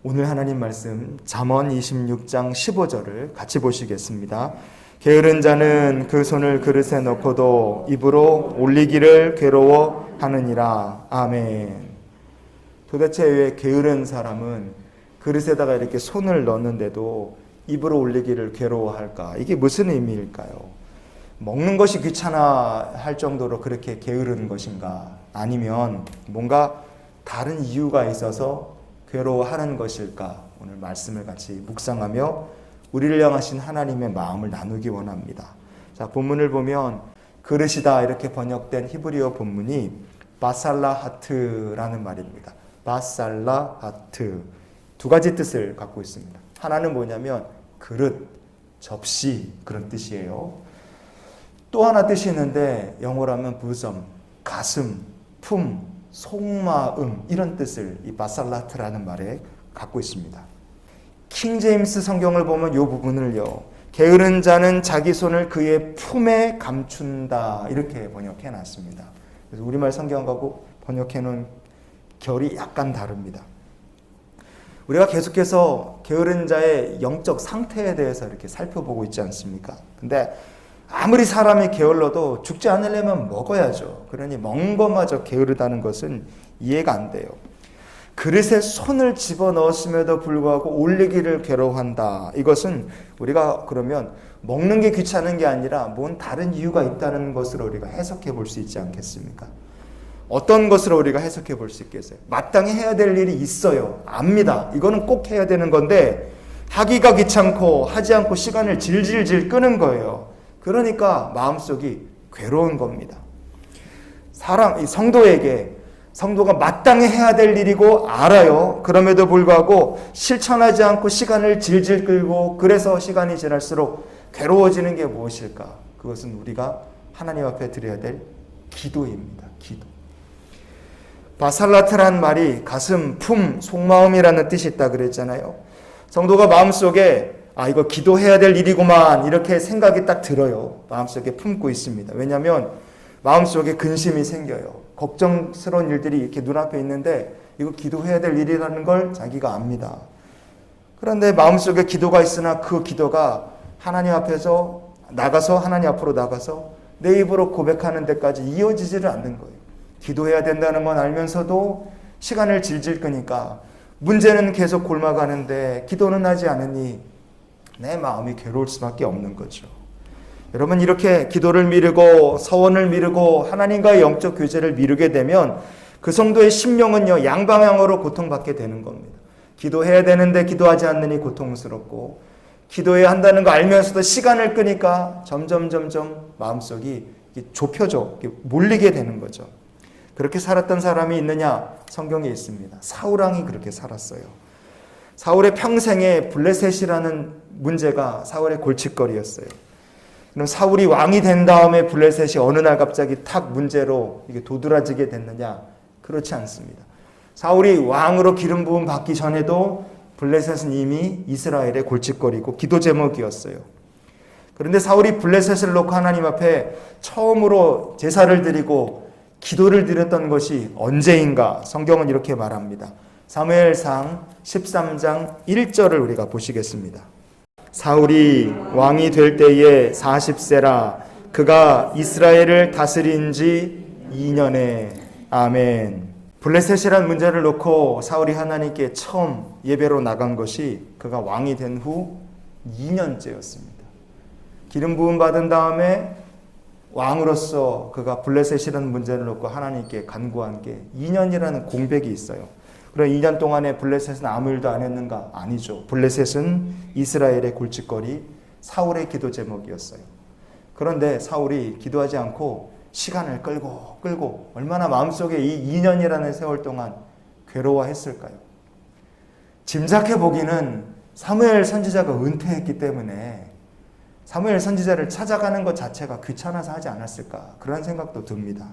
오늘 하나님 말씀 잠언 26장 15절을 같이 보시겠습니다. 게으른 자는 그 손을 그릇에 넣고도 입으로 올리기를 괴로워하느니라. 아멘. 도대체 왜 게으른 사람은 그릇에다가 이렇게 손을 넣는데도 입으로 올리기를 괴로워할까? 이게 무슨 의미일까요? 먹는 것이 귀찮아 할 정도로 그렇게 게으른 것인가? 아니면 뭔가 다른 이유가 있어서 괴로워하는 것일까? 오늘 말씀을 같이 묵상하며 우리를 향하신 하나님의 마음을 나누기 원합니다. 자, 본문을 보면 그릇이다 이렇게 번역된 히브리어 본문이 바살라하트라는 말입니다. 바살라하트. 두 가지 뜻을 갖고 있습니다. 하나는 뭐냐면 그릇, 접시 그런 뜻이에요. 또 하나 뜻이 있는데 영어로 하면 bosom, 가슴, 품, 속마음 이런 뜻을 이 바살라트라는 말에 갖고 있습니다. 킹 제임스 성경을 보면 이 부분을요. 게으른 자는 자기 손을 그의 품에 감춘다 이렇게 번역해 놨습니다. 그래서 우리말 성경하고 번역해 놓은 결이 약간 다릅니다. 우리가 계속해서 게으른 자의 영적 상태에 대해서 이렇게 살펴보고 있지 않습니까? 근데 아무리 사람이 게을러도 죽지 않으려면 먹어야죠. 그러니 먹는 것마저 게으르다는 것은 이해가 안 돼요. 그릇에 손을 집어넣었음에도 불구하고 올리기를 괴로워한다. 이것은 우리가 그러면 먹는 게 귀찮은 게 아니라 뭔 다른 이유가 있다는 것으로 우리가 해석해 볼 수 있지 않겠습니까? 어떤 것으로 우리가 해석해 볼 수 있겠어요? 마땅히 해야 될 일이 있어요. 압니다. 이거는 꼭 해야 되는 건데 하기가 귀찮고 하지 않고 시간을 질질질 끄는 거예요. 그러니까 마음속이 괴로운 겁니다. 성도가 마땅히 해야 될 일이고 알아요. 그럼에도 불구하고 실천하지 않고 시간을 질질 끌고 그래서 시간이 지날수록 괴로워지는 게 무엇일까? 그것은 우리가 하나님 앞에 드려야 될 기도입니다. 기도. 바살라트란 말이 가슴, 품, 속마음이라는 뜻이 있다 그랬잖아요. 성도가 마음속에 이거 기도해야 될 일이구만 이렇게 생각이 딱 들어요. 마음속에 품고 있습니다. 왜냐하면 마음속에 근심이 생겨요. 걱정스러운 일들이 이렇게 눈앞에 있는데 이거 기도해야 될 일이라는 걸 자기가 압니다. 그런데 마음속에 기도가 있으나 그 기도가 하나님 앞에서 하나님 앞으로 나가서 내 입으로 고백하는 데까지 이어지지를 않는 거예요. 기도해야 된다는 건 알면서도 시간을 질질 끄니까 문제는 계속 골마가는데 기도는 하지 않으니 내 마음이 괴로울 수밖에 없는 거죠. 여러분 이렇게 기도를 미루고 서원을 미루고 하나님과의 영적 교제를 미루게 되면 그 성도의 심령은요 양방향으로 고통받게 되는 겁니다. 기도해야 되는데 기도하지 않느니 고통스럽고 기도해야 한다는 거 알면서도 시간을 끄니까 점점 마음속이 좁혀져 몰리게 되는 거죠. 그렇게 살았던 사람이 있느냐? 성경에 있습니다. 사울왕이 그렇게 살았어요. 사울의 평생에 블레셋이라는 문제가 사울의 골칫거리였어요. 그럼 사울이 왕이 된 다음에 블레셋이 어느 날 갑자기 탁 문제로 이게 도드라지게 됐느냐? 그렇지 않습니다. 사울이 왕으로 기름 부음 받기 전에도 블레셋은 이미 이스라엘의 골칫거리고 기도 제목이었어요. 그런데 사울이 블레셋을 놓고 하나님 앞에 처음으로 제사를 드리고 기도를 드렸던 것이 언제인가? 성경은 이렇게 말합니다. 사무엘상 13장 1절을 우리가 보시겠습니다. 사울이 왕이 될 때에 40세라 그가 이스라엘을 다스린 지 2년에 아멘. 블레셋이라는 문제를 놓고 사울이 하나님께 처음 예배로 나간 것이 그가 왕이 된 후 2년째였습니다. 기름 부음 받은 다음에 왕으로서 그가 블레셋이라는 문제를 놓고 하나님께 간구한 게 2년이라는 공백이 있어요. 그럼 2년 동안에 블레셋은 아무 일도 안 했는가? 아니죠. 블레셋은 이스라엘의 골칫거리, 사울의 기도 제목이었어요. 그런데 사울이 기도하지 않고 시간을 끌고 얼마나 마음속에 이 2년이라는 세월 동안 괴로워했을까요? 짐작해 보기는 사무엘 선지자가 은퇴했기 때문에 사무엘 선지자를 찾아가는 것 자체가 귀찮아서 하지 않았을까? 그런 생각도 듭니다.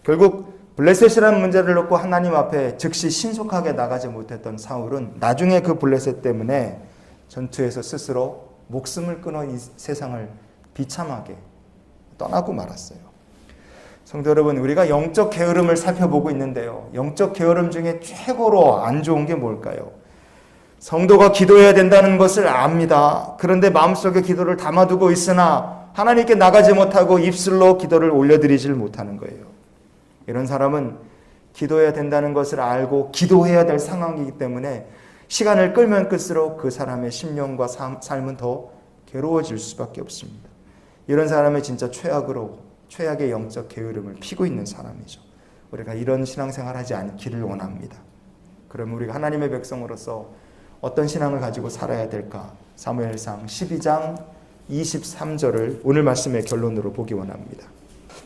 결국 블레셋이라는 문제를 놓고 하나님 앞에 즉시 신속하게 나가지 못했던 사울은 나중에 그 블레셋 때문에 전투에서 스스로 목숨을 끊어 이 세상을 비참하게 떠나고 말았어요. 성도 여러분, 우리가 영적 게으름을 살펴보고 있는데요. 영적 게으름 중에 최고로 안 좋은 게 뭘까요? 성도가 기도해야 된다는 것을 압니다. 그런데 마음속에 기도를 담아두고 있으나 하나님께 나가지 못하고 입술로 기도를 올려드리질 못하는 거예요. 이런 사람은 기도해야 된다는 것을 알고 기도해야 될 상황이기 때문에 시간을 끌면 끌수록 그 사람의 심령과 삶은 더 괴로워질 수밖에 없습니다. 이런 사람의 진짜 최악의 영적 게으름을 피고 있는 사람이죠. 우리가 이런 신앙생활 하지 않기를 원합니다. 그럼 우리가 하나님의 백성으로서 어떤 신앙을 가지고 살아야 될까? 사무엘상 12장 23절을 오늘 말씀의 결론으로 보기 원합니다.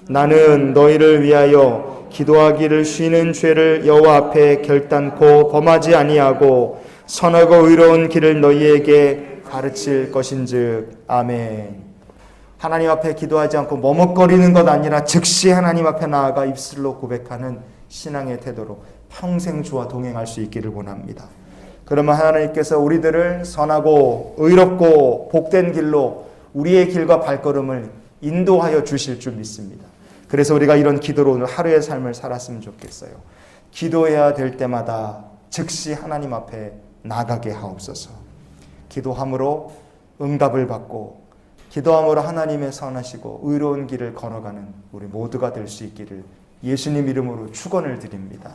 나는 너희를 위하여 기도하기를 쉬는 죄를 여호와 앞에 결단코 범하지 아니하고 선하고 의로운 길을 너희에게 가르칠 것인즉. 아멘. 하나님 앞에 기도하지 않고 머뭇거리는 것 아니라 즉시 하나님 앞에 나아가 입술로 고백하는 신앙의 태도로 평생 주와 동행할 수 있기를 원합니다. 그러면 하나님께서 우리들을 선하고 의롭고 복된 길로 우리의 길과 발걸음을 인도하여 주실 줄 믿습니다. 그래서 우리가 이런 기도로 오늘 하루의 삶을 살았으면 좋겠어요. 기도해야 될 때마다 즉시 하나님 앞에 나가게 하옵소서. 기도함으로 응답을 받고 기도함으로 하나님의 선하시고 의로운 길을 걸어가는 우리 모두가 될 수 있기를 예수님 이름으로 축원을 드립니다.